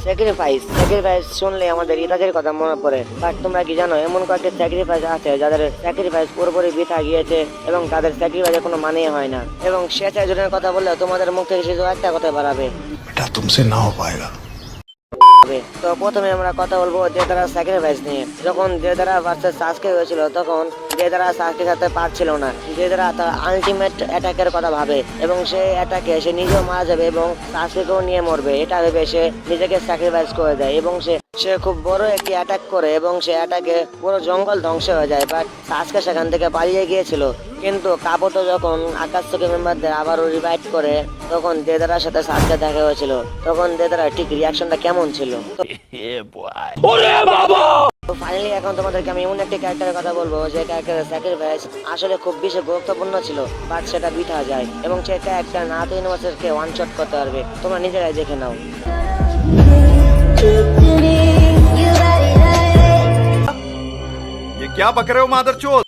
Sacrifice শুনলে আমাদের ইতিহাসের কথা মনে পড়ে। বাট তোমরা কি জানো এমন কয়েকটি স্যাক্রিফাইস আছে যাদের স্যাক্রিফাইস পুরোপুরি বৃথা গিয়েছে এবং তাদের স্যাক্রিফাইসের কোনো মানেই হয় না। এবং শেষ একজনের কথা বললে তোমাদের মুখ থেকে শুধু একটা কথা বাড়াবে, बेटा तुमसे ना हो पाएगा। তো প্রথমে আমরা কথা বলবো জেদারা স্যাক্রিফাইস নিয়ে। যখন জেদারা ভার্সেস সাসকে হয়েছিল তখন জেদারা সাসকে সাথে পারছিল না। জেদারা তার আলটিমেট অ্যাটাকের কথা ভাবে এবং সেই অ্যাটাকে সে নিজেও মারা যাবে এবং সাসকেও নিয়ে মরবে, এটা ভেবে সে নিজেকে স্যাক্রিফাইস করে দেয় এবং সে খুব বড় একটি অ্যাটাক করে এবং সে অ্যাটাকে পুরো জঙ্গল ধ্বংস হয়ে যায়। বাট সাসকে সেখান থেকে পালিয়ে গিয়েছিল। কিন্তু কাবুতো যখন আকাশকে মেম্বারদের আবারও রিভাইভ করে তখন জেদারার সাথে সাসকে দেখা হয়েছিল, তখন জেদারার ঠিক রিয়াকশনটা কেমন ছিল। তো ফাইনালি এখন তোমাদেরকে আমি এমন একটি ক্যারেক্টারের কথা বলবো যে ক্যারেক্টারের স্যাক্রিফাইস আসলে খুব বেশি গুরুত্বপূর্ণ ছিল, বাট সেটা বৃথা যায় এবং সে ক্যারেক্টার না তো ইউনিভার্সকে ওয়ান শট করতে পারবে। তোমরা নিজেরাই দেখে নাও। ये क्या बक रहे हो मादरचोद?